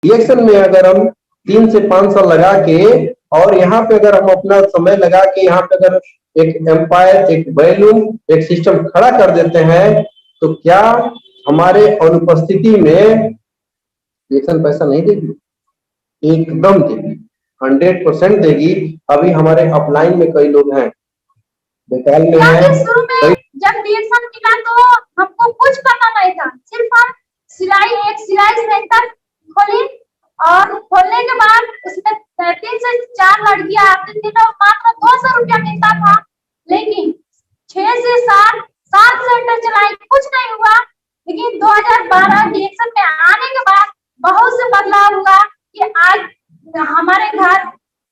Reaction में अगर हम 3 से 5 साल लगा के और यहाँ पे अगर हम अपना समय लगा के यहाँ पे अगर एक एम्पायर, एक वैल्यूम, एक सिस्टम खड़ा कर देते हैं, तो क्या हमारे अनुपस्थिति में रिएक्शन पैसा नहीं देगी? एकदम देगी, 100% देगी। अभी हमारे अपलाइन में कई लोग हैं, बेताल में है। शुरू में जब रिएक्शन मिला तो हमको कुछ पता नहीं था, सिर्फ हम एक सिलाई सेंटर खोली और खोलने के बाद उसमें 3 से 4 लड़कियां आती थी, तो मात्र 200 रुपया मिलता था। लेकिन 6 से 7 सेंटर चलाई, कुछ नहीं हुआ। लेकिन 2012 रिएक्शन में आने के बाद बहुत से बदलाव हुआ कि आज हमारे घर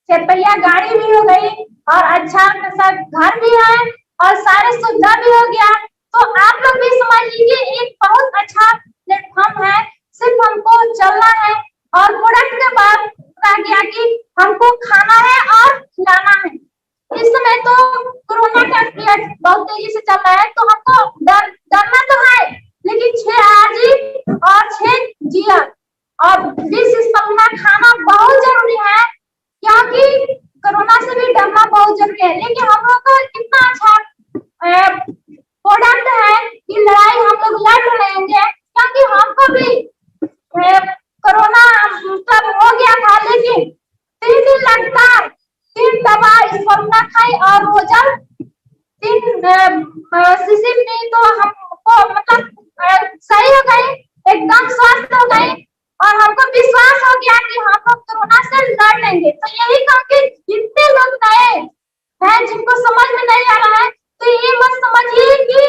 4 पहिया गाड़ी भी हो गई और अच्छा खासा घर भी है और सारे सुविधा भी हो गया। तो आप लोग भी समझ लीजिए, एक बहुत अच्छा प्लेटफॉर्म है। सिर्फ हमको चलना है और प्रोडक्ट के बाद आ गया कि हमको खाना है और खिलाना है। इस समय तो कोरोना का पीरियड बहुत तेजी से चल रहा है, तो हमको डरना तो है, लेकिन 6 आजी और 6 जिया और 20 स्पंदना खाना बहुत जरूरी है, क्योंकि कोरोना से भी डरना बहुत जरूरी है। लेकिन हम लोग को इतना अच्छा प्रोडक्ट है कि लड़ाई हम लोग लड़ लेंगे, क्योंकि हमको भी कोरोना मतलब हो गया था। लेकिन 3 दिन लगातार 3 दवा स्पंदना खाई और वो जब 3 शीशी पी तो हमको मतलब सही हो गई, एकदम स्वस्थ हो गई और हमको विश्वास हो गया कि हम लोग कोरोना से लड़ लेंगे। तो यही कहा कि जितने लोग नए हैं जिनको समझ में नहीं आ रहा है, तो ये मत समझिए कि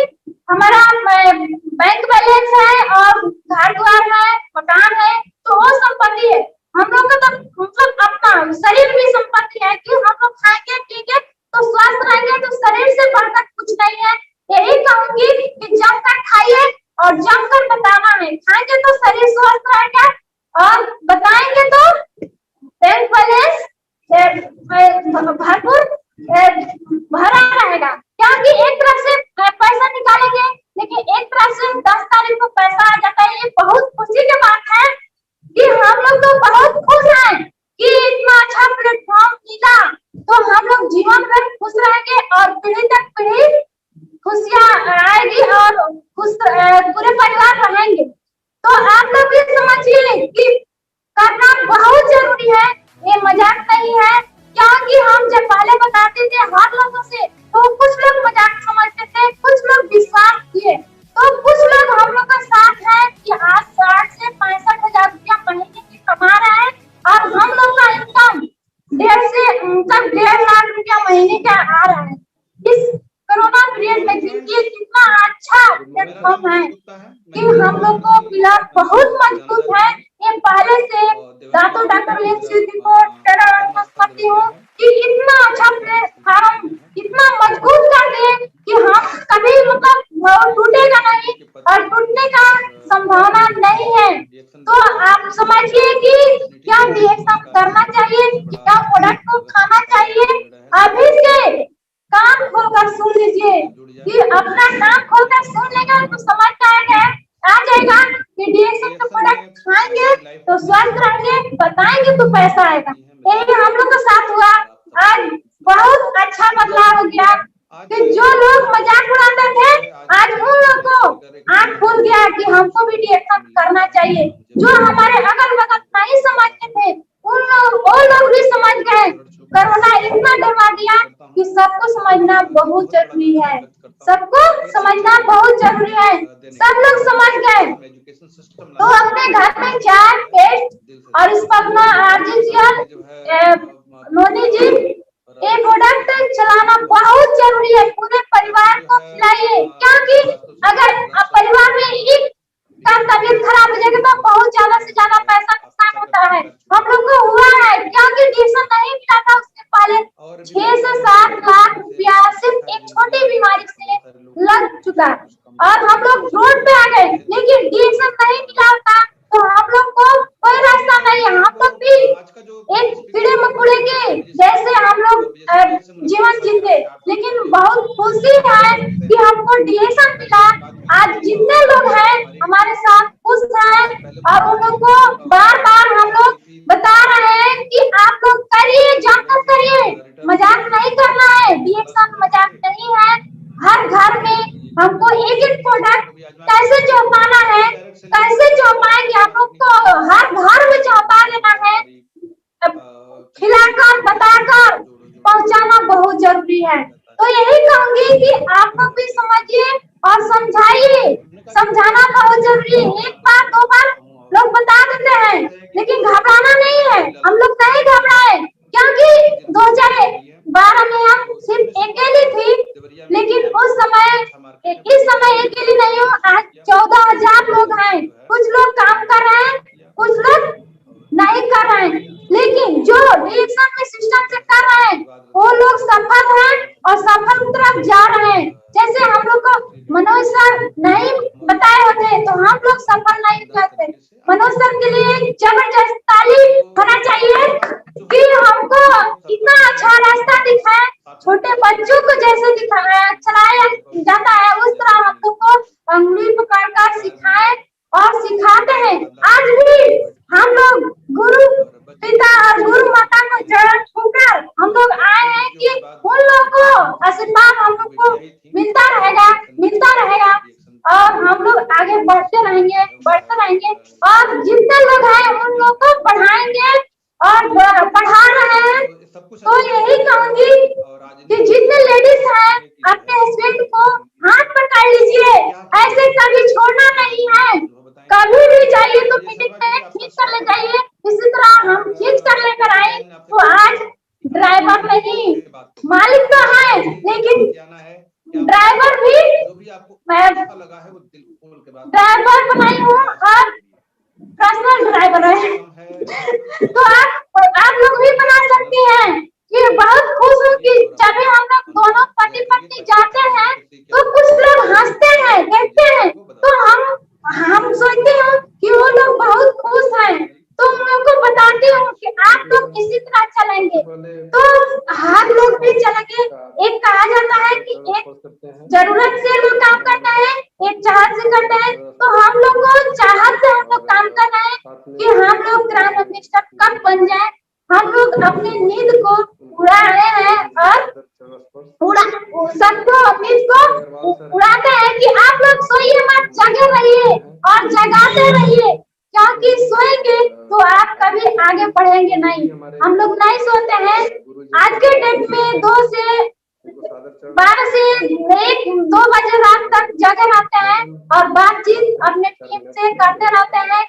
हमारा बैंक बैलेंस है और घर द्वार है, मकान है, तो वो संपत्ति है। हम लोग का तो मतलब अपना शरीर भी संपत्ति है कि हम लोग खाएंगे पिएंगे तो स्वस्थ रहेंगे, तो शरीर से बढ़कर कुछ नहीं है। यही कहूंगी कि जमकर खाइए और जमकर बताना है। खाएंगे तो शरीर स्वस्थ रहेगा और बताएंगे तो बैंक बैलेंस भरपूर भरा रहेगा। क्योंकि एक तरफ से पैसा निकालेंगे, लेकिन एक तरफ से 10 तारीख को पैसा आ जाता है। ये बहुत खुशी की बात है कि हम लोग तो बहुत खुश हैं कि इतना अच्छा प्लेटफॉर्म मिला, तो हम लोग जीवन भर खुश रहेंगे और पीढ़ी तक पीढ़ी खुशियां आएगी और खुश पूरे परिवार रहेंगे। तो आप लोग भी समझिए कि करना बहुत जरूरी है, ये मजाक नहीं है। क्योंकि हम जब पहले बताते थे हर लोगों से, तो कुछ लोग मजाक समझते थे, कुछ लोग विश्वास किए, तो कुछ लोग हम लोग का साथ है कि आज 60 से 65,000 रुपया महीने की कमा रहे हैं और हम लोग का इनकम 1.5 लाख रुपया महीने का आ रहा है। इस कोरोना पीरियड में कितना अच्छा प्लेटफॉर्म है कि हम लोग को मिला, बहुत मजबूत है। ये पहले से डॉक्टर करती हूँ कि इतना अच्छा प्लेटफॉर्म इतना मजबूत कर दे कि हम कभी मतलब टूटेगा नहीं और टूटने का संभावना नहीं है। तो आप समझिए कि क्या रिएक्शन करना चाहिए, क्या प्रोडक्ट को खाना चाहिए। अभी से कान खोलकर सुन लीजिए कि अपना कान खोलकर सुन लेगा तो समझ आ जाएगा कि रिएक्शन का प्रोडक्ट खाएंगे तो स्वस्थ रहेंगे, बताएंगे तो पैसा आएगा। यही हम लोग के साथ हुआ। आज बहुत अच्छा बदलाव हो गया कि जो लोग मजाक उड़ाते थे, आज उन लोग को आंख खुल गया कि हमको भी रिएक्शन करना चाहिए। जो हमारे अगल बगल नहीं समझते थे, वो लोग भी समझ गए। कोरोना इतना डरा दिया कि सबको समझना बहुत जरूरी है, सबको समझना बहुत जरूरी है। सब लोग समझ गए तो अपने घर में 4 पेस्ट और स्पंदना आर्टिफिशियल मोदी जी ये प्रोडक्ट चलाना बहुत जरूरी है। पूरे परिवार को खिलाइए, क्योंकि अगर परिवार में एक का तबीयत खराब हो जाएगा तो बहुत ज्यादा से ज्यादा पैसा नुकसान होता है। हम लोग को हुआ है, क्योंकि रिएक्शन नहीं मिला था उसके पहले 6 से 7 लाख रुपया सिर्फ एक छोटी बीमारी से लग चुका और हम लोग रोड पे आ गए। लेकिन रिएक्शन नहीं मिला था तो हम लोग को कोई रास्ता नहीं है, हम लोग भी एक कीड़े मकोड़े के जैसे हम लोग जीवन जीते। लेकिन बहुत खुशी है कि हमको रिएक्शन मिला। आज जितने लोग हैं हमारे साथ खुश हैं और उन लोग को बार बार हम लोग कर रहे हैं, लेकिन जो रिएक्शन में सिस्टम से कर रहे हैं वो लोग सफल हैं और सफल की तरफ जा रहे हैं। जैसे हम लोग को मनोज सर नहीं बताए होते तो हम लोग सफल नहीं करते। मनोज सर के लिए एक जबरदस्त ताली होना चाहिए कि हमको इतना अच्छा रास्ता दिखाया, छोटे बच्चों को जैसे दिखाया चलाया जाता है उस तरह हम लोग को अंगुली पकड़कर सिखाए और सिखाते हैं। आज भी हम लोग गुरु पिता और गुरु माता को चरण छूकर हम लोग आए हैं कि उन लोगों को आशीर्वाद हम लोग को मिलता रहेगा और हम लोग आगे बढ़ते रहेंगे और जितने लोग हैं उन लोग को पढ़ाएंगे और पढ़ा रहे हैं। तो यही कहूंगी कि जितने लेडीज हैं अपने हस्बैंड को हाथ पकड़ लीजिए, ऐसे कभी छोड़ना नहीं है। कभी भी जाइए तो मीटिंग में खींच कर ले जाइए, इसी तरह हम खींच कर लेकर आए। तो आज ड्राइवर नहीं, मालिक तो है लेकिन ड्राइवर भी मैं ड्राइवर बनाई हूँ और पर्सनल ड्राइवर है। तो आप लोग भी बना सकती हैं। ये बहुत खुश हूँ कि जब हम लोग दोनों पति पत्नी जाते हैं तो कुछ लोग हंसते हैं, कहते हैं, तो हम सोचते हैं कि वो लोग बहुत खुश हैं। तो उन लोगों को बताती हूँ कि आप लोग इसी तरह चलेंगे तो हर लोग भी चलेंगे। एक कहा जाता है कि एक जरूरत से लोग काम करते हैं, एक चाहत से करते हैं। तो हम लोग को चाहत से हम लोग काम करना है कि हम लोग ग्राम मिनिस्टर कब बन जाए। हम लोग अपनी नींद को उड़ा रहे हैं और सबको नींद को उड़ाते हैं कि आप लोग सोइए मत, जगे रहिए और जगाते रहिए, क्योंकि सोएंगे तो आप कभी आगे बढ़ेंगे नहीं। हम लोग नहीं सोते हैं। आज के डेट में 2 से 12 से 1-2 बजे रात तक जगे रहते हैं और बातचीत अपने टीम से करते रहते हैं,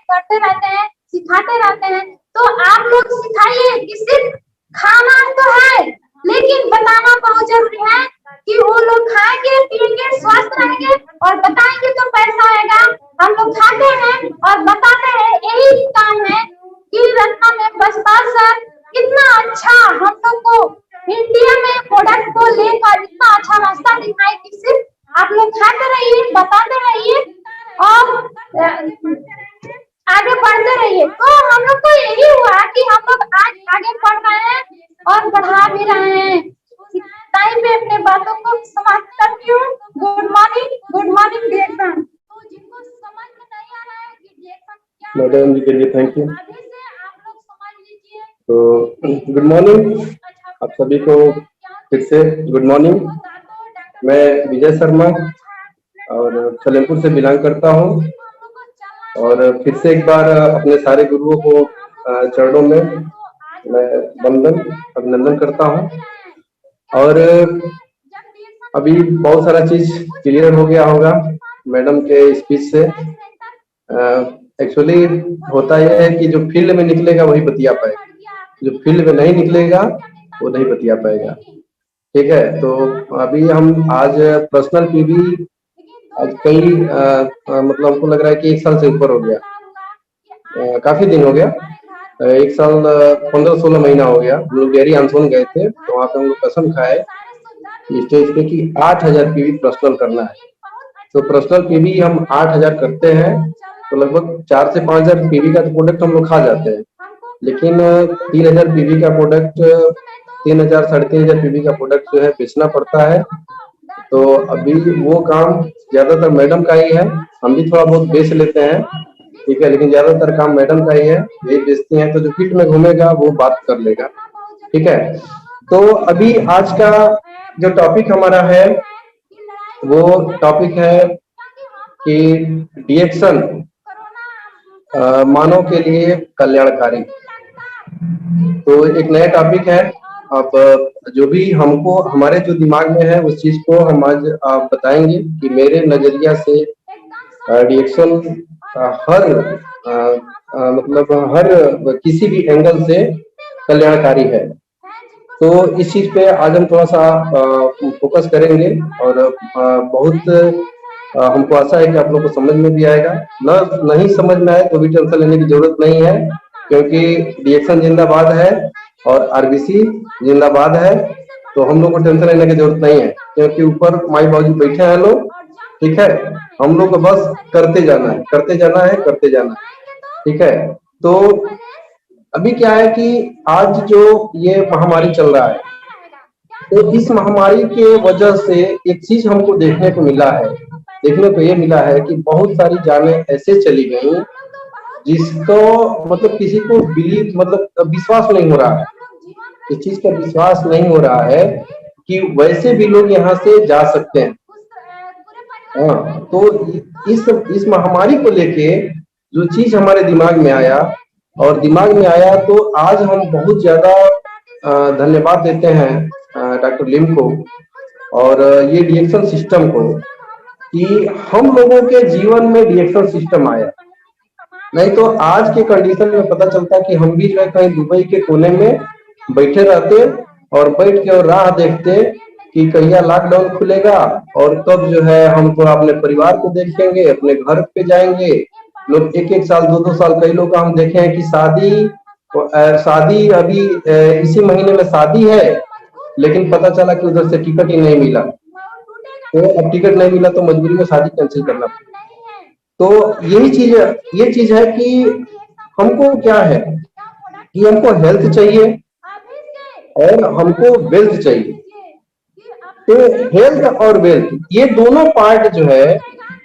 सिखाते रहते हैं। तो आप लोग सिखाइए कि सिर्फ खाना तो है लेकिन बताना बहुत जरूरी है कि वो लोग खाएंगे पिएंगे स्वस्थ रहेंगे और बताएंगे तो पैसा आएगा। हम लोग खाते हैं और बताते हैं, यही काम है कि रत्ना में बसपाल सर कितना अच्छा हम लोग को इंडिया में प्रोडक्ट को लेकर इतना अच्छा रास्ता दिखाए कि सिर्फ आप लोग खाते रहिए, बताते रहिए और आगे बढ़ते रहिए। तो हम लोग को यही हुआ कि हम लोग आज आगे बढ़ रहे हैं और बढ़ा भी रहे हैं। टाइम पे अपने बातों को समाप्त करती हूँ। Good morning direction. तो जिनको समझ में नहीं आ रहा है कि डिरेक्शन क्या है, मैडम जी के लिए थैंक यू। अभी से आप लोग समझ लीजिए। तो गुड मॉर्निंग आप सभी को, फिर से गुड मॉर्निंग। मैं विजय शर्मा और सलेमपुर से बिलोंग करता हूँ और फिर से एक बार अपने सारे गुरुओं को चरणों में मैं वंदन अभिनंदन करता हूँ। और अभी बहुत सारा चीज क्लियर हो गया होगा मैडम के स्पीच से। एक्चुअली होता यह है कि जो फील्ड में निकलेगा वही बतिया पाएगा, जो फील्ड में नहीं निकलेगा वो नहीं बतिया पाएगा। ठीक है, तो अभी हम आज पर्सनल पीवी आज कई मतलब हमको लग रहा है कि 1 साल से ऊपर हो गया, काफी दिन हो गया, 1 साल 15-16 महीना हो गया। हम लोग डेयरी आंसोन गए थे तो वहाँ पे हम लोग कसम खाए स्टेज पे कि 8000 पीवी पर्सनल करना है। तो पर्सनल पीवी हम 8000 करते हैं तो लगभग 4 से 5000 पीवी का प्रोडक्ट हम लोग खा जाते हैं, लेकिन 3000 पीवी का प्रोडक्ट 3000-3500 पीवी का प्रोडक्ट जो है बेचना पड़ता है। तो अभी वो काम ज्यादातर मैडम का ही है, हम भी थोड़ा बहुत बेच लेते हैं, ठीक है, लेकिन ज्यादातर काम मैडम का ही है, ये बेचती हैं। तो जो फील्ड में घूमेगा वो बात कर लेगा, ठीक है। तो अभी आज का जो टॉपिक हमारा है वो टॉपिक है कि डिएक्शन मानव के लिए कल्याणकारी। तो एक नया टॉपिक है। अब जो भी हमको हमारे जो दिमाग में है उस चीज को हम आज आप बताएंगे कि मेरे नजरिया से डिएक्शन हर मतलब हर किसी भी एंगल से कल्याणकारी है। तो इस चीज पे आज हम थोड़ा सा फोकस करेंगे और बहुत हमको आशा है कि आप लोग को समझ में भी आएगा। नहीं समझ में आए तो भी टेंशन लेने की जरूरत नहीं है, क्योंकि डीएक्शन जिंदाबाद है और आरबीसी जिंदाबाद है। तो हम लोग को टेंशन लेने की जरूरत नहीं है, क्योंकि ऊपर माई बाबू बैठे हैं लोग, ठीक है। हम लोग को बस करते जाना है, करते जाना है, करते जाना है, ठीक है। तो अभी क्या है कि आज जो ये महामारी चल रहा है, तो इस महामारी के वजह से एक चीज हमको देखने को मिला है, देखने को ये मिला है कि बहुत सारी जानें ऐसे चली गई जिसको मतलब किसी को बिलीव मतलब विश्वास नहीं हो रहा है, इस चीज का विश्वास नहीं हो रहा है कि वैसे भी लोग यहाँ से जा सकते हैं। हाँ, तो इस महामारी को लेके जो चीज हमारे दिमाग में आया, और दिमाग में आया तो आज हम बहुत ज्यादा धन्यवाद देते हैं डॉक्टर लिम को और ये डीएक्शन सिस्टम को, कि हम लोगों के जीवन में डीएक्शन सिस्टम आया। नहीं तो आज के कंडीशन में पता चलता कि हम भी जो है कहीं दुबई के कोने में बैठे रहते और बैठ के और राह देखते कि कहिया लॉकडाउन खुलेगा और कब जो है हम तो अपने परिवार को देखेंगे, अपने घर पे जाएंगे। लोग एक साल 2 साल, कई लोग का हम देखे हैं कि शादी अभी इसी महीने में शादी है, लेकिन पता चला कि उधर से टिकट ही नहीं मिला, तो अब टिकट नहीं मिला तो मजबूरी में शादी कैंसिल करना पड़ा। तो ये चीज है कि हमको क्या है कि हमको हेल्थ चाहिए और हमको वेल्थ चाहिए। तो हेल्थ और वेल्थ ये दोनों पार्ट जो है,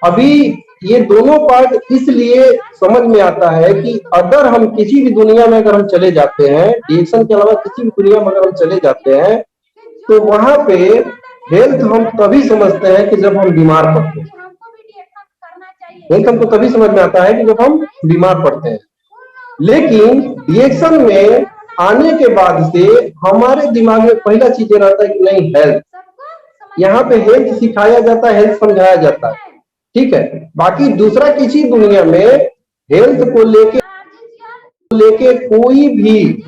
अभी ये दोनों पार्ट इसलिए समझ में आता है कि अगर हम किसी भी दुनिया में अगर हम चले जाते हैं, डीएक्शन के अलावा किसी भी दुनिया में अगर हम चले जाते हैं, तो वहां पे हेल्थ हम तभी समझते हैं कि जब हम बीमार पड़ते हैं। हेल्थ हमको तभी समझ में आता है कि जब हम बीमार पड़ते हैं। लेकिन डीएक्शन में आने के बाद से हमारे दिमाग में पहला चीज रहता है कि नहीं, हेल्थ, यहाँ पे हेल्थ सिखाया जाता है, हेल्थ समझाया जाता है, ठीक है। बाकी दूसरा किसी दुनिया में हेल्थ को लेके कोई भी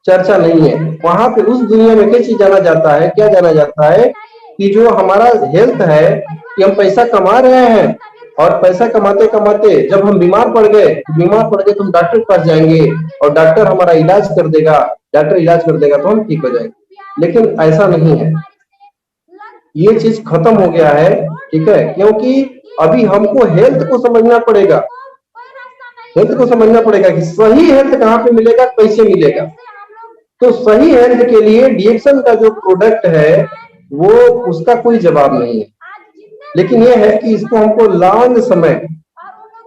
चर्चा नहीं है। वहां पे उस दुनिया में क्या चीज जाना जाता है, क्या जाना जाता है कि जो हमारा हेल्थ है कि हम पैसा कमा रहे हैं और पैसा कमाते कमाते जब हम बीमार पड़ गए तो हम डॉक्टर के पास जाएंगे और डॉक्टर हमारा इलाज कर देगा, तो हम ठीक हो जाएंगे। लेकिन ऐसा नहीं है, ये चीज खत्म हो गया है, ठीक है। क्योंकि अभी हमको हेल्थ को समझना पड़ेगा, कि सही हेल्थ कहाँ पे मिलेगा, कैसे मिलेगा। तो सही हेल्थ के लिए डीएक्शन का जो प्रोडक्ट है वो उसका कोई जवाब नहीं है। लेकिन ये है कि इसको हमको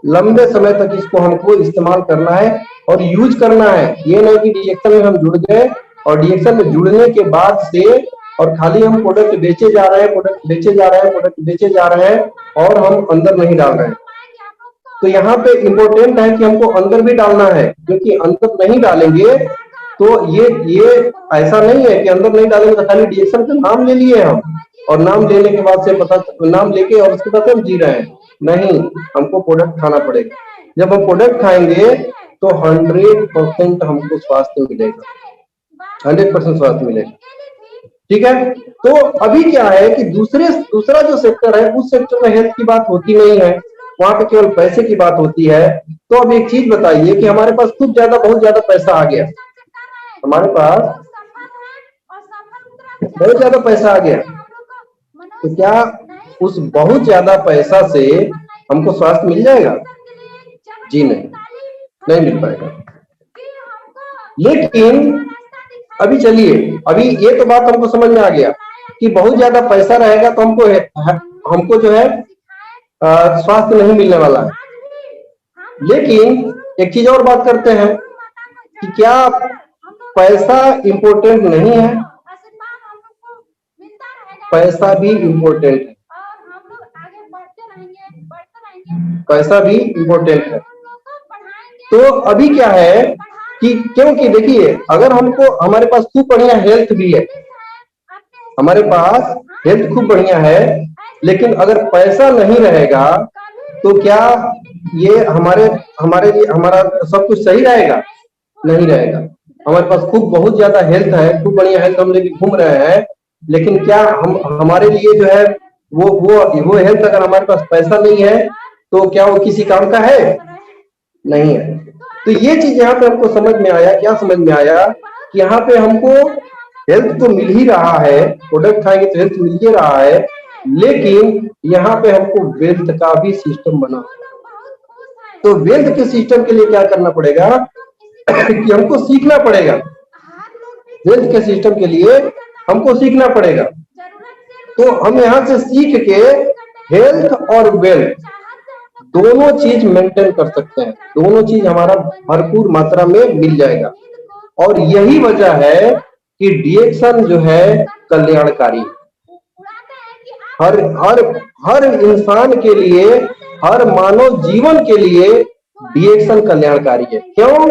लंबे समय तक इसको हमको इस्तेमाल करना है और यूज करना है। ये नहीं कि डीएक्शन में हम जुड़ गए और डीएक्शन में जुड़ने के बाद से और खाली हम प्रोडक्ट बेचे जा रहे हैं और हम अंदर नहीं डाल रहे हैं। तो यहाँ पे इम्पोर्टेंट है कि हमको अंदर भी डालना है, क्योंकि अंदर नहीं डालेंगे तो ये ऐसा नहीं है कि अंदर नहीं डालेंगे तो खाली डीएक्शन का नाम ले लिए हम और नाम लेने के बाद से नाम लेके और उसके बाद हम जी रहे हैं। नहीं, हमको प्रोडक्ट खाना पड़ेगा। जब हम प्रोडक्ट खाएंगे तो 100% हमको स्वास्थ्य मिलेगा, 100% स्वास्थ्य मिलेगा, ठीक है। तो अभी क्या है कि दूसरा जो सेक्टर है उस सेक्टर में हेल्थ की बात होती नहीं है, वहां पे केवल पैसे की बात होती है। तो अब एक चीज बताइए कि हमारे पास बहुत ज्यादा पैसा आ गया, हमारे पास बहुत ज्यादा पैसा आ गया, तो क्या उस बहुत ज्यादा पैसा से हमको स्वास्थ्य मिल जाएगा? जी नहीं मिल पाएगा। लेकिन अभी चलिए, अभी ये तो बात हमको समझ में आ गया कि बहुत ज्यादा पैसा रहेगा तो हमको जो है स्वास्थ्य नहीं मिलने वाला है। लेकिन एक चीज और बात करते हैं कि क्या पैसा इम्पोर्टेंट नहीं है? पैसा भी इम्पोर्टेंट है, पैसा भी इम्पोर्टेंट है। तो अभी क्या है कि क्योंकि देखिए, अगर हमारे पास खूब बढ़िया हेल्थ भी है, हमारे पास हेल्थ खूब बढ़िया है, लेकिन अगर पैसा नहीं रहेगा तो क्या ये हमारे लिए हमारा सब कुछ सही रहेगा? नहीं रहेगा। हमारे पास बहुत ज्यादा हेल्थ है, खूब बढ़िया हेल्थ हम लेके घूम रहे हैं, लेकिन क्या हमारे लिए जो है वो हेल्थ, अगर हमारे पास पैसा नहीं है तो क्या वो किसी काम का है? नहीं है। तो ये चीज यहाँ पे हमको समझ में आया, क्या समझ में आया कि यहाँ पे हमको हेल्थ तो मिल ही रहा है, प्रोडक्ट खाएंगे तो हेल्थ मिल ही रहा है, लेकिन यहाँ पे हमको वेल्थ का भी सिस्टम बना। तो वेल्थ के सिस्टम के लिए क्या करना पड़ेगा कि हमको सीखना पड़ेगा। वेल्थ के सिस्टम के लिए हमको सीखना पड़ेगा। तो हम यहाँ से सीख के हेल्थ और वेल्थ दोनों चीज मेंटेन कर सकते हैं, दोनों चीज हमारा भरपूर मात्रा में मिल जाएगा। और यही वजह है कि डीएक्शन जो है कल्याणकारी, हर हर हर इंसान के लिए, हर मानव जीवन के लिए डीएक्शन कल्याणकारी है। क्यों?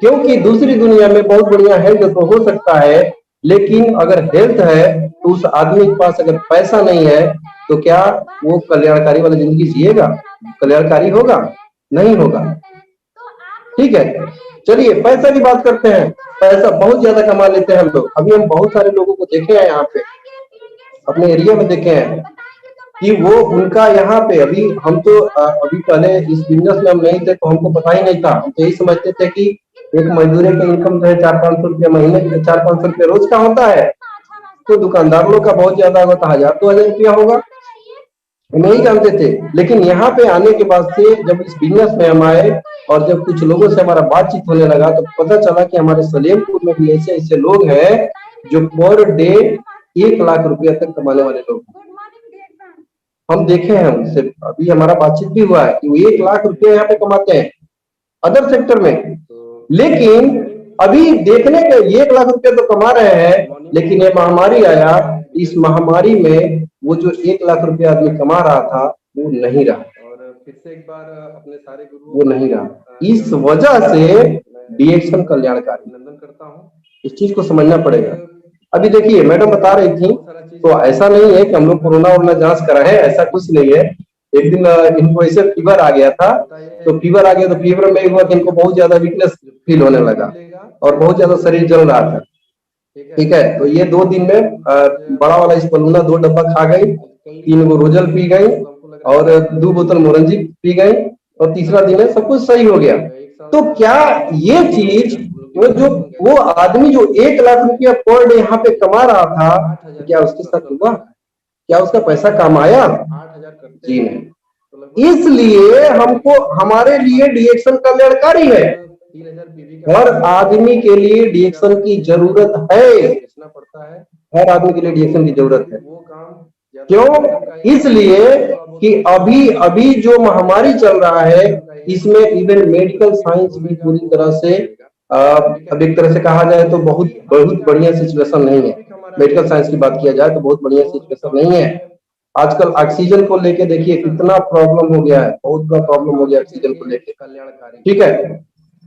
क्योंकि दूसरी दुनिया में बहुत बढ़िया हेल्थ तो हो सकता है, लेकिन अगर हेल्थ है तो उस आदमी के पास अगर पैसा नहीं है तो क्या वो कल्याणकारी वाली जिंदगी जिएगा? कल्याणकारी होगा? नहीं होगा। ठीक है, चलिए पैसा की बात करते हैं। पैसा बहुत ज्यादा कमा लेते हैं हम लोग। अभी हम बहुत सारे लोगों को देखे हैं यहाँ पे, अपने एरिया में देखे हैं कि वो उनका यहाँ पे, अभी हम तो अभी पहले इस बिजनेस में हम नहीं थे तो हमको पता ही नहीं था। हम तो यही समझते थे कि एक मजदूरी का इनकम जो है 400-500 रुपया महीने, 400-500 रुपया रोज का होता है। तो दुकानदार लोग का बहुत ज्यादा होगा तो 1000-2000 रुपया होगा, हम नहीं जानते थे। लेकिन यहाँ पे आने के बाद से जब इस बिजनेस में हम आए और जब कुछ लोगों से हमारा बातचीत होने लगा तो पता चला कि हमारे सलेमपुर में भी ऐसे ऐसे लोग हैं जो पर डे 1 लाख रुपया तक कमाने वाले लोग हम देखे हैं उनसे। अभी हमारा बातचीत भी हुआ है कि वो 1 लाख रुपया यहाँ पे कमाते हैं अदर सेक्टर में। लेकिन अभी देखने के 1 लाख रुपया तो कमा रहे हैं, लेकिन ये महामारी आया, इस महामारी में वो जो 1 लाख रुपया आदमी कमा रहा था वो नहीं रहा। और फिर से एक बार अपने सारे गुरु वो नहीं रहा। इस वजह से डीएक्शन कल्याणकारी करता हूँ, इस चीज को समझना पड़ेगा। अभी देखिए मैडम बता रही थी, तो ऐसा नहीं है कि हम लोग कोरोना वोरोना जांच कराए, ऐसा कुछ नहीं है। एक दिन इनको ऐसे फीवर आ गया था, तो फीवर आ गया तो फीवर में हुआ कि इनको बहुत ज्यादा वीकनेस फील होने लगा और बहुत ज्यादा शरीर जल रहा था। ठीक है, तो ये 2 दिन में बड़ा वाला स्पलूना 2 डब्बा खा गई, 3 गो रोजल पी गई और 2 बोतल मोरंजी पी गई और तीसरा दिन है सब कुछ सही हो गया। तो क्या ये चीज वो आदमी जो 1 लाख रुपया पर डे यहाँ पे कमा रहा था, क्या उसके साथ हुआ? क्या उसका पैसा कम आया? जी नहीं। इसलिए हमको, हमारे लिए डीएक्शन कल्याणकारी है। हर आदमी के लिए डीएक्शन की जरूरत है, हर आदमी के लिए डीएक्शन की जरूरत है। क्यों? इसलिए कि अभी अभी जो महामारी चल रहा है इसमें इवन मेडिकल साइंस भी पूरी तरह से अब एक तरह से कहा जाए तो बहुत बहुत बढ़िया सिचुएशन नहीं है। मेडिकल साइंस की बात किया जाए तो बहुत बढ़िया सिचुएशन नहीं है। आजकल ऑक्सीजन को लेके देखिए कितना प्रॉब्लम हो गया है, बहुत बड़ा प्रॉब्लम हो गया ऑक्सीजन को लेके। ठीक है,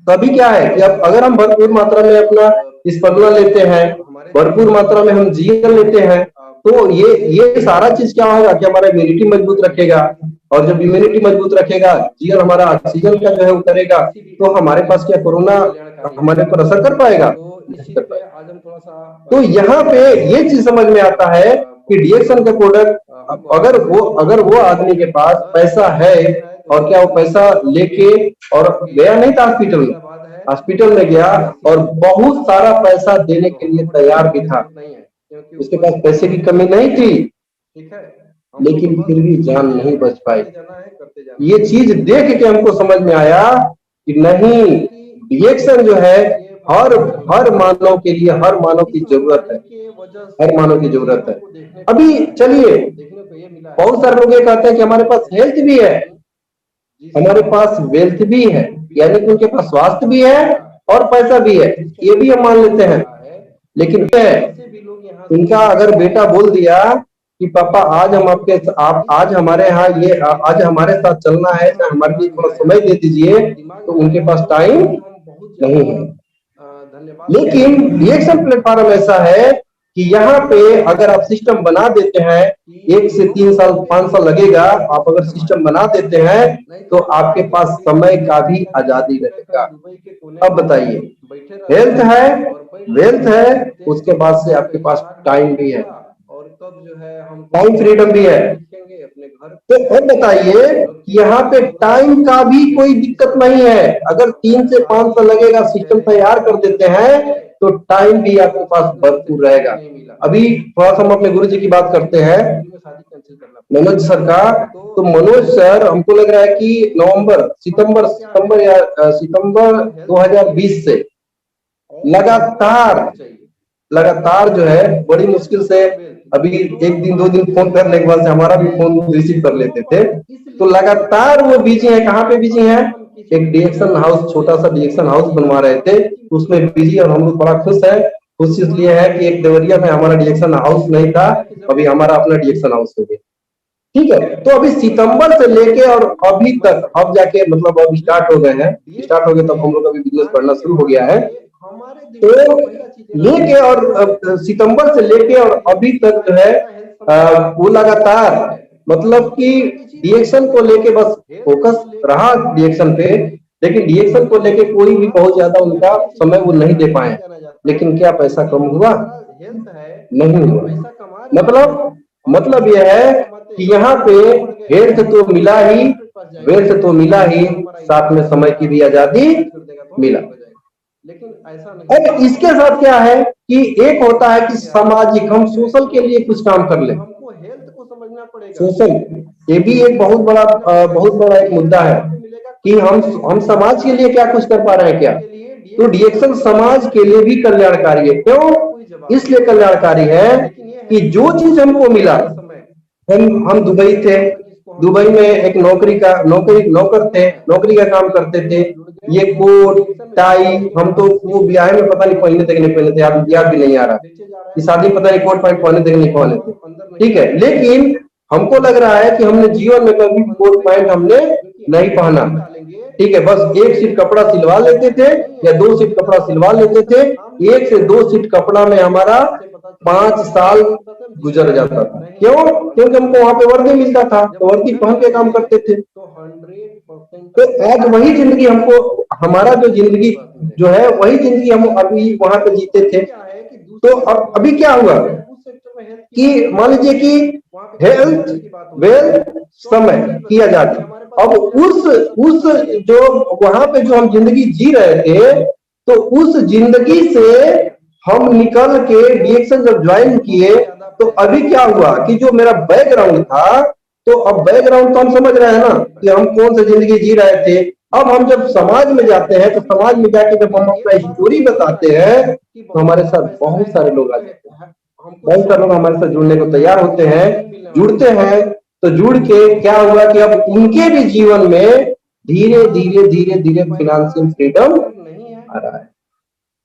तो अभी क्या है कि अब अगर हम भरपूर मात्रा में अपना स्पंदना लेते हैं, भरपूर मात्रा में हम जीएल लेते हैं, तो ये सारा चीज क्या होगा कि हमारा इम्यूनिटी मजबूत रखेगा। और जब इम्यूनिटी मजबूत रखेगा, जीएल हमारा ऑक्सीजन का जो है वो करेगा, तो हमारे पास क्या कोरोना हमारे पर असर कर पाएगा? तो यहाँ पे ये चीज समझ में आता है कि डीएक्शन का प्रोडक्ट अगर वो आदमी के पास पैसा है और क्या वो पैसा लेके और गया नहीं था हॉस्पिटल में गया और बहुत सारा पैसा देने के लिए तैयार भी था, उसके पास पैसे की कमी नहीं थी, लेकिन फिर भी जान नहीं बच पाई। ये चीज देख के हमको समझ में आया कि नहीं, डीएक्शन जो है हर मानव के लिए, हर मानव की जरूरत है, हर मानव की जरूरत है। अभी चलिए, बहुत सारे लोग ये कहते हैं कि हमारे पास हेल्थ भी है, हमारे पास वेल्थ भी है, यानी कि उनके पास स्वास्थ्य भी है और पैसा भी है, ये भी हम मान लेते हैं। लेकिन उनका अगर बेटा बोल दिया कि पापा आज हम आज हमारे यहाँ आज हमारे साथ चलना है, हमारे लिए थोड़ा समय दे दीजिए, तो उनके पास टाइम नहीं है। लेकिन डीएक्शन प्लेटफॉर्म ऐसा है कि यहाँ पे अगर आप सिस्टम बना देते हैं, 1 से 3 साल 5 साल लगेगा, आप अगर सिस्टम बना देते हैं तो आपके पास समय का भी आजादी रहेगा। अब बताइए, हेल्थ है, वेल्थ है, उसके बाद से आपके पास टाइम भी है, टाइम फ्रीडम भी है। तो अब बताइए कि यहाँ पे टाइम का भी कोई दिक्कत नहीं है। अगर 3 से 5 साल लगेगा, सिस्टम तैयार कर देते हैं तो टाइम भी आपके पास भरपूर रहेगा। अभी थोड़ा सा हम अपने गुरु जी की बात करते हैं, मनोज सर का। तो मनोज सर, हमको लग रहा है कि सितंबर 2020 से लगातार जो है बड़ी मुश्किल से, अभी 1 दिन 2 दिन फोन करने के बाद से हमारा भी फोन रिसीव कर लेते थे। तो लगातार वो बिजी है। कहाँ पे बिजी है? एक डिएक्शन हाउस, छोटा सा डिएक्शन हाउस बनवा रहे थे, उसमें बिजी। और हम लोग बड़ा खुश है। खुश इसलिए है कि एक देवरिया में हमारा डिएक्शन हाउस नहीं था, अभी हमारा अपना डिएक्शन हाउस हो गया। ठीक है, तो अभी सितंबर से लेके और अभी तक, अब जाके मतलब अब स्टार्ट हो गए हैं, स्टार्ट हो गए तब हम लोग का भी बिजनेस बढ़ना शुरू हो गया है। तो लेके और सितंबर से लेके और अभी तक जो है वो लगातार, मतलब कि डिएक्शन को लेके बस फोकस रहा डिएक्शन पे, लेकिन डिएक्शन को लेके कोई भी बहुत ज्यादा उनका समय वो नहीं दे पाए। लेकिन क्या पैसा कम हुआ? नहीं हुआ। मतलब यह है कि यहाँ पे हेल्थ तो मिला ही, वेल्थ तो मिला ही, साथ में समय की भी आजादी मिला। अब इसके साथ क्या है कि एक होता है कि सामाजिक, हम सोशल के लिए कुछ काम कर ले। सोशल, ये भी एक बहुत बड़ा एक मुद्दा है कि हम समाज के लिए क्या कुछ कर पा रहे हैं क्या? तो डिएक्शन समाज के लिए भी कल्याणकारी है। क्यों इसलिए कल्याणकारी है कि जो चीज हमको मिला, हम दुबई थे, दुबई में एक नौकरी का काम करते थे। ये कोट टाई, हम तो वो ब्याह में पता नहीं पहने थे कि नहीं पहने थे, याद भी नहीं आ रहा कि शादी पता नहीं कोट पैंट पहने थे कि नहीं पहने थे। ठीक है, लेकिन हमको लग रहा है कि हमने जीवन में कभी कोट पैंट हमने नहीं पहना। ठीक है, बस एक सीट कपड़ा सिलवा लेते थे या 2 सीट कपड़ा सिलवा लेते थे। 1 से 2 सीट कपड़ा में हमारा 5 साल गुजर जाता था। क्यों? क्योंकि हमको वहां पे वर्दी मिलता था, तो वर्दी पहन के काम करते थे। तो आज वही जिंदगी हमको, हमारा जो जिंदगी जो है वही जिंदगी हम अभी वहां पे जीते थे। तो अब अभी क्या हुआ कि मान लीजिए कि हेल्थ, वेल्थ, समय की आजादी। अब उस जो वहां पे जो हम जिंदगी जी रहे थे, तो उस जिंदगी से हम निकल के डिएक्शन जब ज्वाइन किए, तो अभी क्या हुआ कि जो मेरा बैकग्राउंड था, तो अब बैकग्राउंड तो हम समझ रहे हैं ना कि हम कौन सी जिंदगी जी रहे थे। अब हम जब समाज में जाते हैं, तो समाज में जाके जब हम अपना स्टोरी बताते हैं, तो हमारे साथ बहुत सारे लोग आ जाते हैं। बहुत सारे लोग हमारे साथ जुड़ने को तैयार होते हैं, जुड़ते हैं। तो जुड़ के क्या हुआ कि अब उनके भी जीवन में धीरे धीरे फाइनेंशियल फ्रीडम आ रहा है।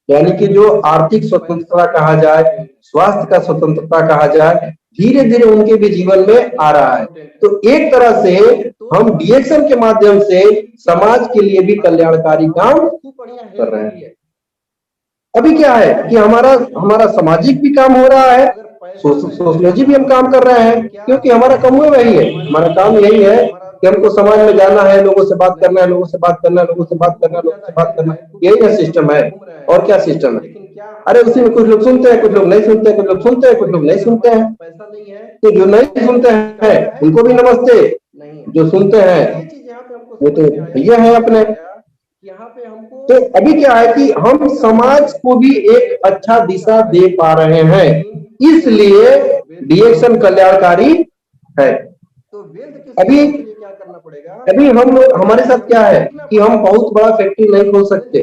यानी कि जो आर्थिक स्वतंत्रता कहा जाए, स्वास्थ्य का स्वतंत्रता कहा जाए, धीरे धीरे उनके भी जीवन में आ रहा है। तो एक तरह से हम डिएक्शन के माध्यम से समाज के लिए भी कल्याणकारी काम कर रहे हैं। अभी क्या है कि हमारा सामाजिक भी काम हो रहा है, सोशियोलॉजी भी हम काम कर रहे हैं, क्योंकि हमारा काम वही है। हमारा काम यही है कि हमको समाज में जाना है, लोगों से बात करना है, लोगों से बात करना, यही ना सिस्टम है। और क्या सिस्टम है? अरे उसी में कुछ लोग सुनते हैं, कुछ लोग नहीं सुनते, कुछ लोग सुनते हैं, कुछ लोग नहीं सुनते हैं। तो जो नहीं सुनते हैं उनको भी नमस्ते, जो सुनते हैं वो तो भैया है अपने। तो अभी क्या है कि हम समाज को भी एक अच्छा दिशा दे पा रहे हैं, इसलिए डिएक्शन कल्याणकारी है। अभी हम लोग, हमारे साथ क्या है कि हम बहुत बड़ा फैक्ट्री नहीं खोल सकते।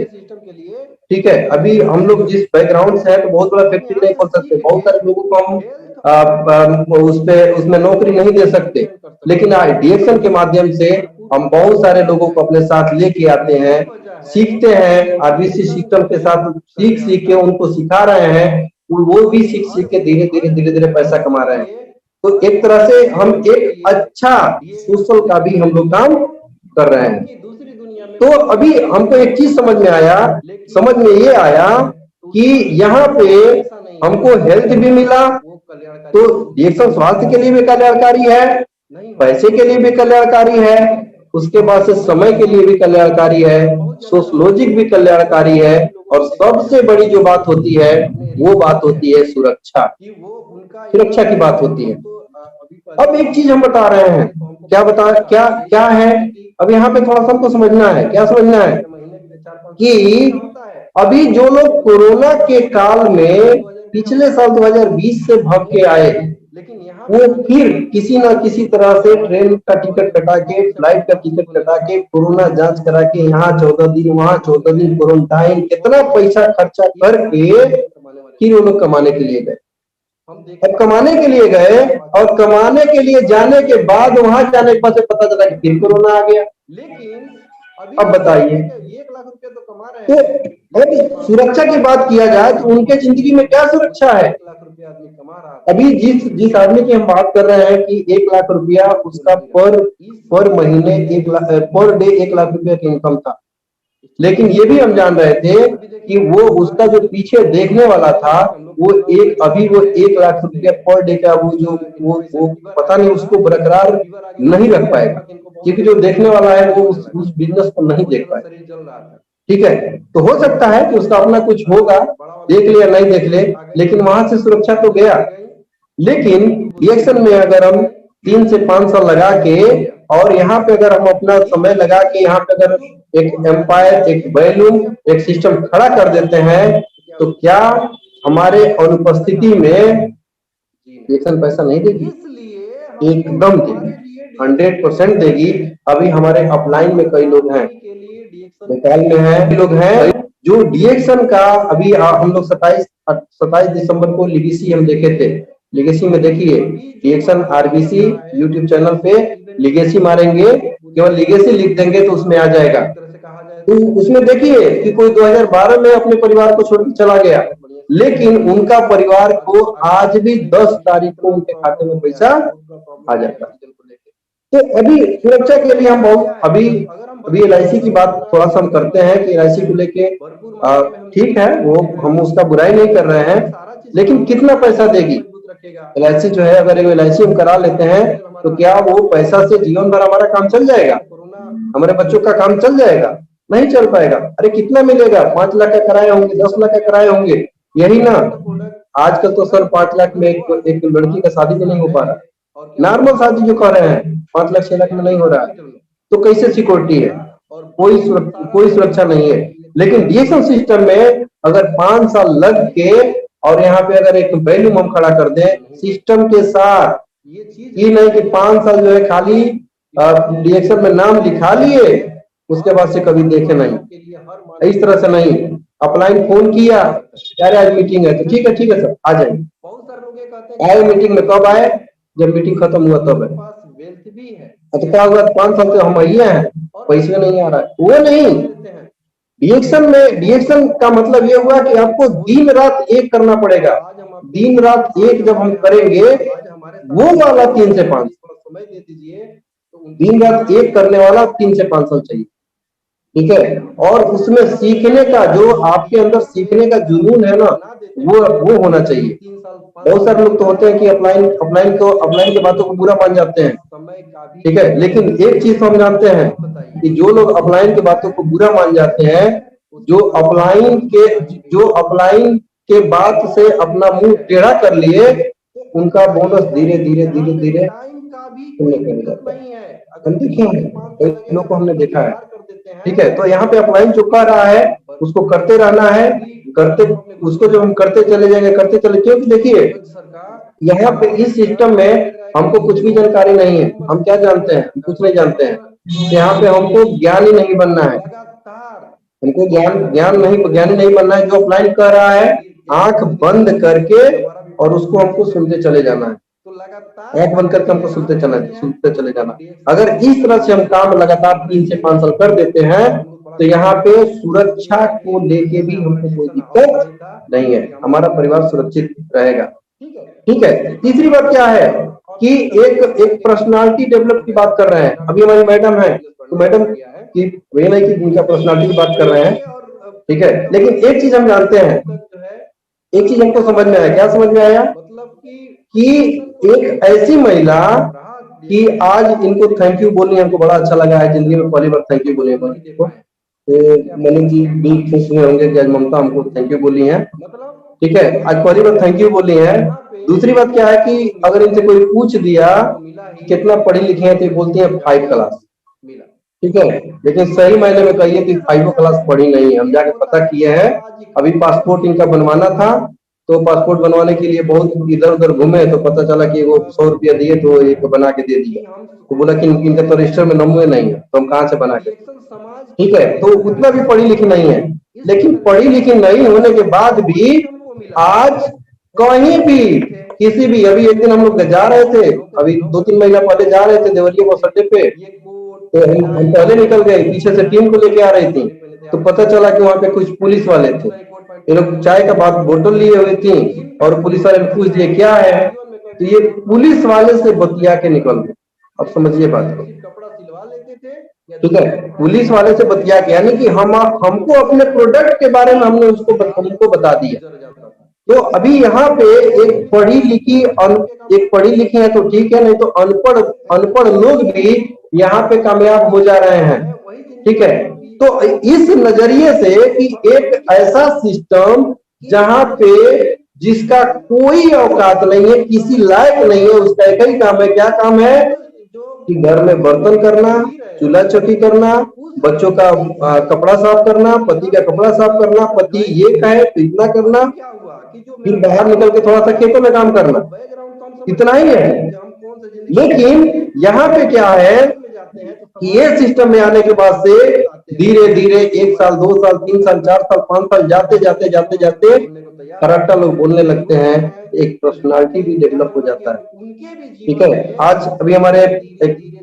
ठीक है, अभी हम लोग जिस बैकग्राउंड से है, तो बहुत बड़ा फैक्ट्री नहीं खोल सकते, बहुत सारे लोगों को हम उसमें नौकरी नहीं दे सकते। लेकिन डिएक्शन के माध्यम से हम बहुत सारे लोगों को अपने साथ लेके आते हैं, सीखते हैं। आरबीसी सिस्टम के साथ सीख के उनको सिखा रहे हैं, वो भी सीख के धीरे पैसा कमा रहे हैं। तो एक तरह से हम एक अच्छा सोशल का भी हम लोग काम कर रहे हैं। तो अभी हमको एक चीज समझ में ये आया कि यहाँ पे हमको हेल्थ भी मिला, तो डिएक्शन स्वास्थ्य के लिए भी कल्याणकारी है, पैसे के लिए भी कल्याणकारी है, उसके बाद से समय के लिए भी कल्याणकारी है, सोशलॉजिक भी कल्याणकारी है, और सबसे बड़ी जो बात होती है वो बात होती है सुरक्षा की बात होती है। अब एक चीज हम बता रहे हैं, क्या क्या है, अब यहाँ पे थोड़ा सा हमको समझना है, क्या समझना है कि अभी जो लोग कोरोना के काल में पिछले साल 2020 से भाग के आए, वो फिर किसी ना किसी तरह से ट्रेन का टिकट कटा के, फ्लाइट का टिकट कटा के, कोरोना जांच करा के, यहाँ 14 दिन वहां 14 दिन क्वारंटाइन, कितना पैसा खर्चा करके फिर वो लोग कमाने के लिए गए। अब कमाने के लिए गए और कमाने के लिए जाने के बाद वहां जाने के बाद से पता चला कि फिर कोरोना आ गया। लेकिन अब बताइए, 1 लाख रुपया तो कमा रहे हैं, तो अब सुरक्षा की बात किया जाए तो उनके जिंदगी में क्या सुरक्षा है? अभी जिस आदमी की हम बात कर रहे हैं कि 1 लाख रुपया उसका पर महीने 1 लाख पर डे 1 लाख रुपया की इनकम था, लेकिन ये भी हम जान रहे थे कि वो उसका जो पीछे देखने वाला था वो 1 लाख रुपया पर डे का वो पता नहीं उसको बरकरार नहीं रख पाएगा, क्योंकि जो देखने वाला है वो उस बिजनेस को नहीं देख पाएगा। ठीक है, तो हो सकता है कि उसका अपना कुछ होगा, देख ले या नहीं देख ले, लेकिन वहां से सुरक्षा तो गया। लेकिन रिएक्शन में अगर हम 3 से 5 साल लगा के और यहाँ पे अगर हम अपना समय लगा के यहाँ पे अगर एक एम्पायर, एक वैल्यूम, एक सिस्टम खड़ा कर देते हैं, तो क्या हमारे अनुपस्थिति में रिएक्शन पैसा नहीं देगी? एकदम देगी, 100% देगी। अभी हमारे अपलाइन में कई लोग हैं, नेपाल में है, लोग हैं जो डीएक्शन का अभी हम लोग 27 दिसंबर को लिगेसी हम देखे थे। लिगेसी में देखिए डीएक्शन आरबीसी यूट्यूब चैनल पे लिगेसी मारेंगे, केवल लिगेसी लिख देंगे तो उसमें आ जाएगा। तो उसमें देखिए कि कोई 2012 में अपने परिवार को छोड़ के चला गया, लेकिन उनका परिवार को आज भी 10 तारीख को उनके खाते में पैसा आ जाता है। तो अभी सुरक्षा के लिए हम बहुत अभी एलआईसी की बात थोड़ा सा हम करते हैं कि एलआईसी को लेके ठीक है, वो हम उसका बुराई नहीं कर रहे हैं, लेकिन कितना पैसा देगी एलआईसी? जो है अगर एलआईसी हम करा लेते हैं तो क्या वो पैसा से जीवन भर हमारा काम चल जाएगा? हमारे बच्चों का काम चल जाएगा? नहीं चल पाएगा। अरे कितना मिलेगा? 5 लाख का किराए होंगे, 10 लाख का किराए होंगे, यही ना। आजकल तो सर 5 लाख में एक लड़की का शादी भी नहीं हो पा रहा, नॉर्मल शादी जो कर रहे हैं 5 लाख 6 लाख में नहीं हो रहा है, तो कैसे सिक्योरिटी है? कोई सुरक्षा नहीं है। लेकिन डीएक्शन सिस्टम में अगर 5 साल लग के और यहाँ पे अगर एक वैल्यूम हम खड़ा कर दें सिस्टम के साथ, ये नहीं कि 5 साल जो है खाली डीएक्शन में नाम लिखा लिए उसके बाद से कभी देखे नहीं, इस तरह से नहीं। अपलाइन फोन किया, यार आज मीटिंग है, तो ठीक है सर आ जाएंगे। आए मीटिंग में कब आए? जब मीटिंग खत्म हुआ तब है। तो क्या हुआ? 5 साल से हम आइए हैं, पैसे नहीं आ रहा है, वो नहीं। डीएक्शन का मतलब ये हुआ कि आपको दिन रात एक करना पड़ेगा। दिन रात एक जब हम करेंगे वो वाला 3 से 5 दिन रात एक करने वाला 3 से 5 साल चाहिए। ठीक है, और उसमें सीखने का जो आपके अंदर सीखने का जुनून है ना, वो होना चाहिए। बहुत सारे लोग तो होते हैं कि अपलाइन के बातों को बुरा मान जाते हैं। ठीक है, लेकिन एक चीज हम जानते हैं कि जो लोग अपलाइन की बातों को बुरा मान जाते हैं, जो अपलाइन के बात से अपना मुंह टेढ़ा कर लिए, उनका बोनस धीरे धीरे हम देखे हैं, कई लोग को हमने देखा है। ठीक है, तो यहाँ पे अपलाइन जो कर रहा है उसको करते रहना है, उसको जब हम करते चले जाएंगे क्योंकि देखिए यहाँ पे इस सिस्टम में हमको कुछ भी जानकारी नहीं है। हम क्या जानते हैं? कुछ नहीं जानते हैं। यहाँ पे हमको ज्ञानी नहीं बनना है, हमको ज्ञानी नहीं बनना है। जो अपलाइन कर रहा है आंख बंद करके और उसको हमको सुनते चले जाना है, आंख बंद करके हमको सुनते चले जाना। अगर इस तरह से हम काम लगातार 3 से 5 साल कर देते हैं तो यहाँ पे सुरक्षा को लेके भी हमको कोई दिक्कत नहीं है, हमारा परिवार सुरक्षित रहेगा। ठीक है, तीसरी बात क्या है कि एक पर्सनालिटी डेवलप की बात कर रहे हैं। अभी हमारी मैडम है, तो मैडम की वे नहीं कि उनका पर्सनालिटी की बात कर रहे हैं। ठीक है, लेकिन एक चीज हम जानते हैं, एक चीज हमको समझ में आया। क्या समझ में आया? कि एक ऐसी महिला कि आज इनको थैंक यू बोलनी हमको बड़ा अच्छा लगा है, जिंदगी में पहली बार थैंक यू बोले तो मनीष जी भी खुश हुए होंगे कि आज ममता हमको थैंक यू बोली है। ठीक है, आज पहली बात थैंक यू बोली है। दूसरी बात क्या है कि अगर इनसे कोई पूछ दिया कि कितना पढ़ी लिखी है तो ये बोलती है 5 क्लास। ठीक है, लेकिन सही मायने में कहिए कि 5 क्लास पढ़ी नहीं है। हम जाके पता किए हैं, अभी पासपोर्ट इनका बनवाना था, तो पासपोर्ट बनवाने के लिए बहुत इधर उधर घूमे तो पता चला कि वो 100 रुपया दिए तो एक बना के दे दिया। तो बोला कि इनका तो रजिस्टर में नंबर नहीं है, तो हम कहाँ से बना के। ठीक है, तो उतना भी पढ़ी लिखी नहीं है, लेकिन पढ़ी लिखी नहीं होने के बाद भी आज कहीं भी किसी भी, अभी एक दिन हम लोग जा रहे थे, अभी 2-3 महीना पहले जा रहे थे देवरिया बस अड्डे पे, तो हम पहले निकल गए, पीछे से टीम को लेके आ रही थी, तो पता चला कि वहां पे कुछ पुलिस वाले थे। ये लोग चाय का बात बोतल लिए हुए थी और पुलिस वाले ने पूछ दिए क्या है, तो ये पुलिस वाले से बतिया के निकल गए। अब समझिए बात को। ठीक है, पुलिस वाले से बतिया के, यानी कि हमको अपने प्रोडक्ट के बारे में हमने हमको बता दिया। तो अभी यहाँ पे एक पढ़ी लिखी है तो ठीक है, नहीं तो अनपढ़ लोग भी यहाँ पे कामयाब हो जा रहे हैं। ठीक है, तो इस नजरिए से कि एक ऐसा सिस्टम जहां पे जिसका कोई औकात नहीं है, किसी लायक नहीं है, उसका एक ही काम है, क्या काम है कि घर में बर्तन करना, चूल्हा चौकी करना, बच्चों का कपड़ा साफ करना, पति का कपड़ा साफ करना, पति ये कहे तो इतना करना, फिर बाहर निकल के थोड़ा सा खेतों में काम करना, इतना ही है। लेकिन यहाँ पे क्या है कि ये सिस्टम में आने के बाद से धीरे धीरे 1 साल 2 साल 3 साल 4 साल 5 साल जाते जाते जाते जाते करेक्टर लोग बोलने लगते हैं, एक पर्सनालिटी भी डेवलप हो जाता है। ठीक है, आज अभी हमारे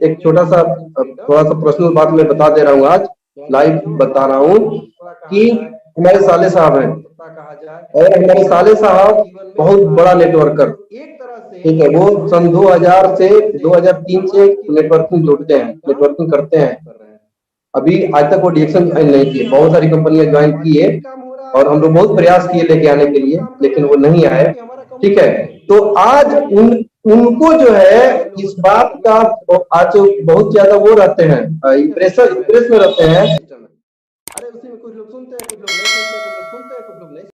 एक छोटा सा थोड़ा सा पर्सनल बात मैं बता दे रहा हूँ, आज लाइव बता रहा हूँ कि हमारे साले साहब हैं और हमारे साले साहब बहुत बड़ा नेटवर्कर। ठीक है, वो सन 2000 से 2003 से नेटवर्किंग जोड़ते हैं, नेटवर्किंग करते हैं। अभी आज तक वो डीएक्शन ज्वाइन नहीं किए, बहुत सारी कंपनियां ज्वाइन की है और हम लोग बहुत प्रयास किए लेके आने के लिए, लेकिन वो नहीं आए। ठीक है, तो आज उनको जो है इस बात का आज बहुत ज्यादा वो रहते हैं, इम्प्रेस में रहते हैं